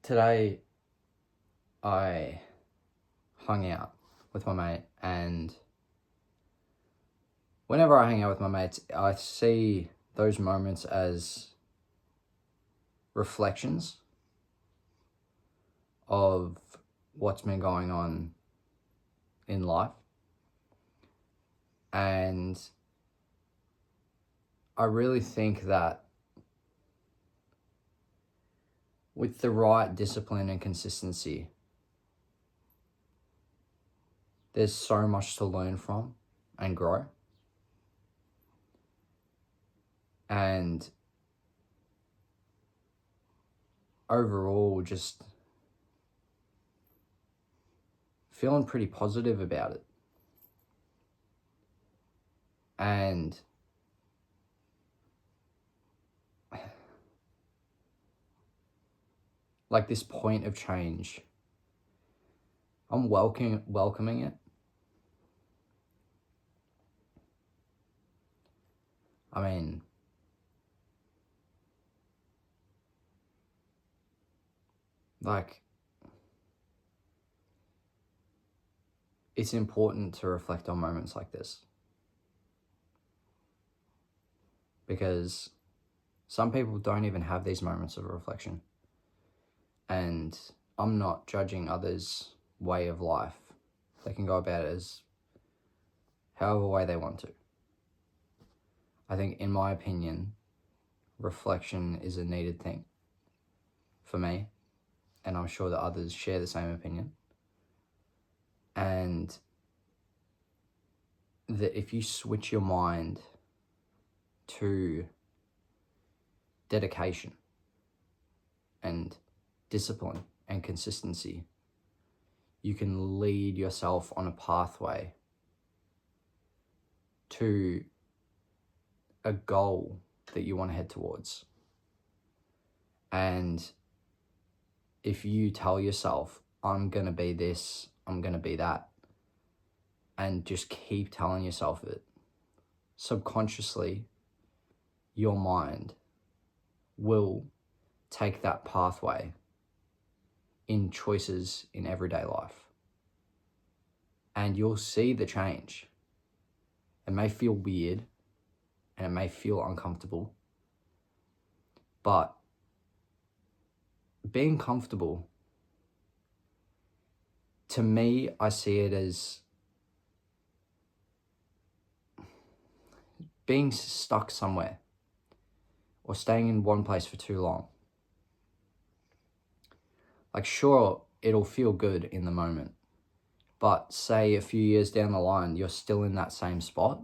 today I hung out with my mate, and whenever I hang out with my mates, I see those moments as reflections of what's been going on in life. And I really think that with the right discipline and consistency, there's so much to learn from and grow. And overall, just feeling pretty positive about it. And like this point of change, I'm welcoming it. I mean, like, it's important to reflect on moments like this, because some people don't even have these moments of reflection. And I'm not judging others' way of life. They can go about it as however way they want to. I think, in my opinion, reflection is a needed thing for me, and I'm sure that others share the same opinion. And that if you switch your mind to dedication and discipline and consistency, you can lead yourself on a pathway to a goal that you want to head towards. And if you tell yourself, I'm going to be this, I'm going to be that, and just keep telling yourself it, subconsciously, your mind will take that pathway in choices in everyday life. And you'll see the change. It may feel weird and it may feel uncomfortable, but being comfortable, to me, I see it as being stuck somewhere or staying in one place for too long. Like, sure, it'll feel good in the moment, but say a few years down the line, you're still in that same spot,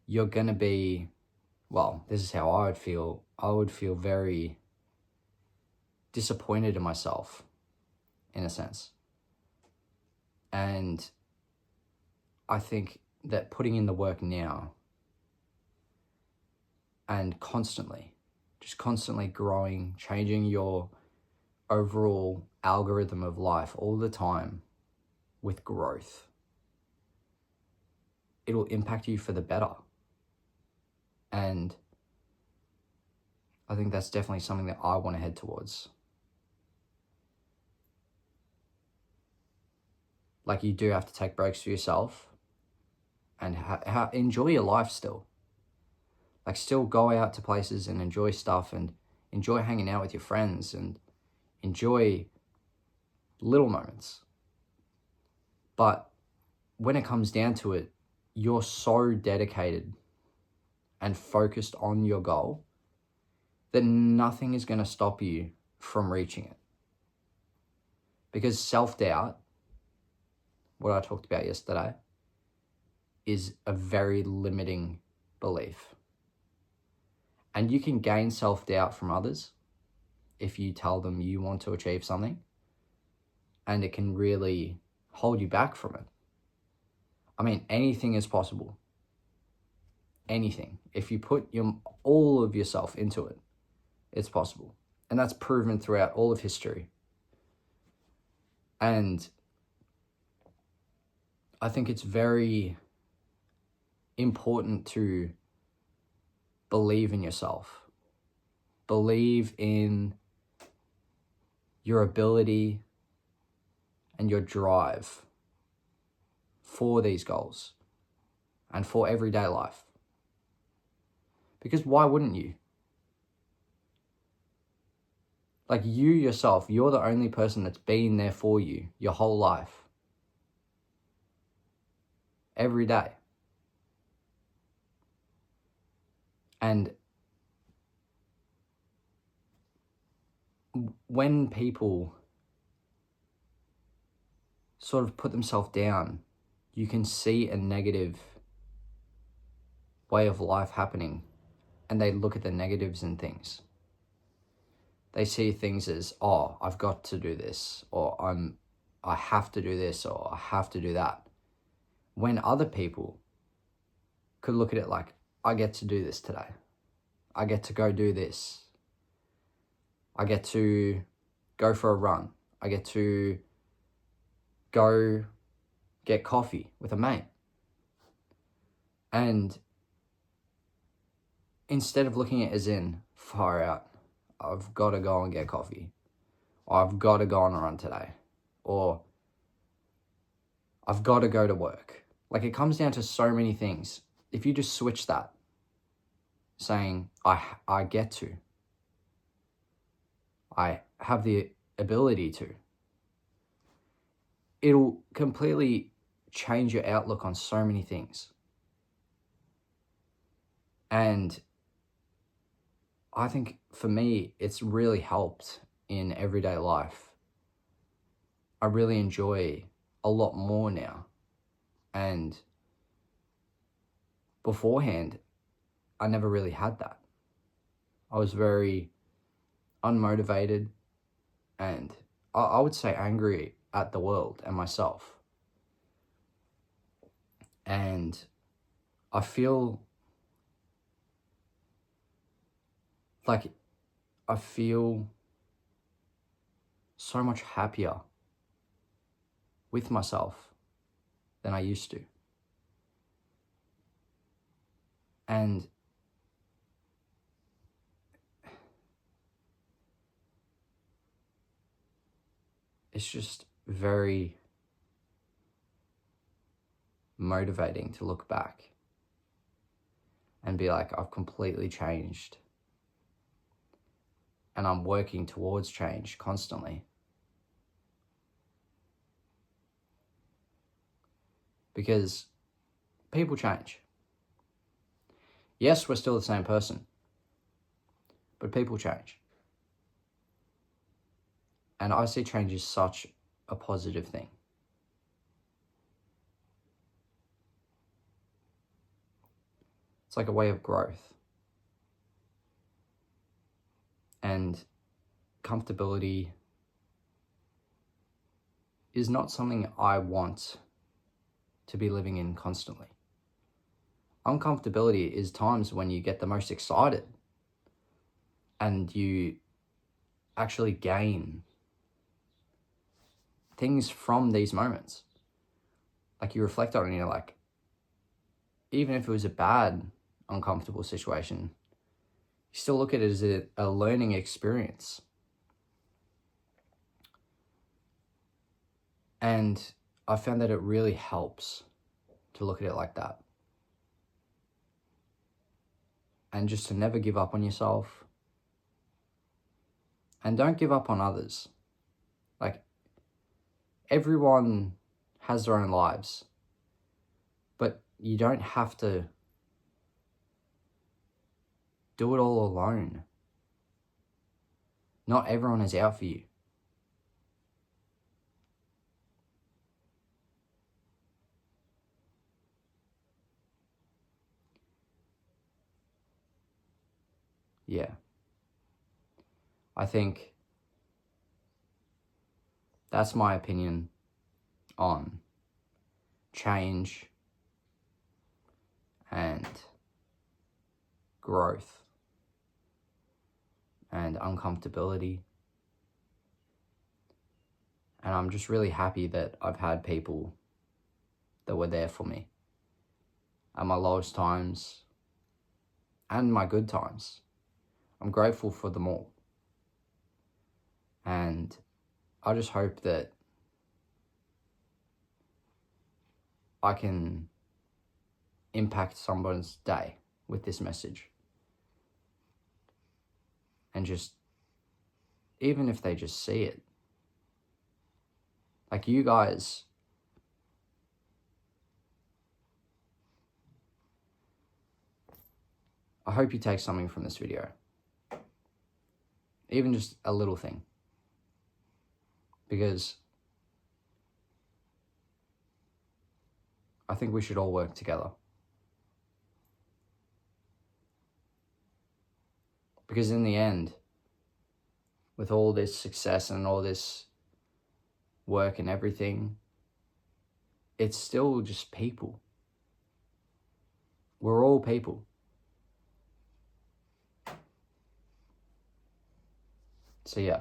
you're gonna be, well, this is how I would feel. I would feel very disappointed in myself, in a sense. And I think that putting in the work now and constantly growing, changing your overall algorithm of life all the time with growth, it'll impact you for the better. And I think that's definitely something that I want to head towards. Like, you do have to take breaks for yourself and enjoy your life still. Like, still go out to places and enjoy stuff and enjoy hanging out with your friends and enjoy little moments. But when it comes down to it, you're so dedicated and focused on your goal that nothing is going to stop you from reaching it. Because self-doubt, what I talked about yesterday, is a very limiting belief. And you can gain self-doubt from others if you tell them you want to achieve something, and it can really hold you back from it. I mean, anything is possible. Anything. If you put all of yourself into it, it's possible. And that's proven throughout all of history. And I think it's very important to believe in yourself. Believe in your ability and your drive for these goals and for everyday life. Because why wouldn't you? Like, you yourself, you're the only person that's been there for you your whole life. Every day. And when people sort of put themselves down, you can see a negative way of life happening, and they look at the negatives in things. They see things as, oh, I've got to do this, or I have to do this, or I have to do that. When other people could look at it like, I get to do this today. I get to go do this. I get to go for a run. I get to go get coffee with a mate. And instead of looking at it as in, far out, I've got to go and get coffee, or I've got to go on a run today, or I've got to go to work. Like, it comes down to so many things. If you just switch that, saying, I get to, I have the ability to, it'll completely change your outlook on so many things. And I think for me, it's really helped in everyday life. I really enjoy a lot more now. And beforehand, I never really had that. I was very unmotivated and I would say angry at the world and myself. And I feel so much happier with myself than I used to. And it's just very motivating to look back and be like, I've completely changed. And I'm working towards change constantly. Because people change. Yes, we're still the same person, but people change. And I see change as such a positive thing. It's like a way of growth. And comfortability is not something I want to be living in constantly. Uncomfortability is times when you get the most excited and you actually gain things from these moments. Like, you reflect on it and you're like, even if it was a bad, uncomfortable situation, you still look at it as a learning experience. And I found that it really helps to look at it like that. And just to never give up on yourself. And don't give up on others. Like, everyone has their own lives. But you don't have to do it all alone. Not everyone is out for you. Yeah. I think that's my opinion on change and growth and uncomfortability. And I'm just really happy that I've had people that were there for me at my lowest times and my good times. I'm grateful for them all. And I just hope that I can impact someone's day with this message. And just, even if they just see it. Like you guys, I hope you take something from this video. Even just a little thing. Because I think we should all work together. Because in the end, with all this success and all this work and everything, it's still just people. We're all people. So yeah.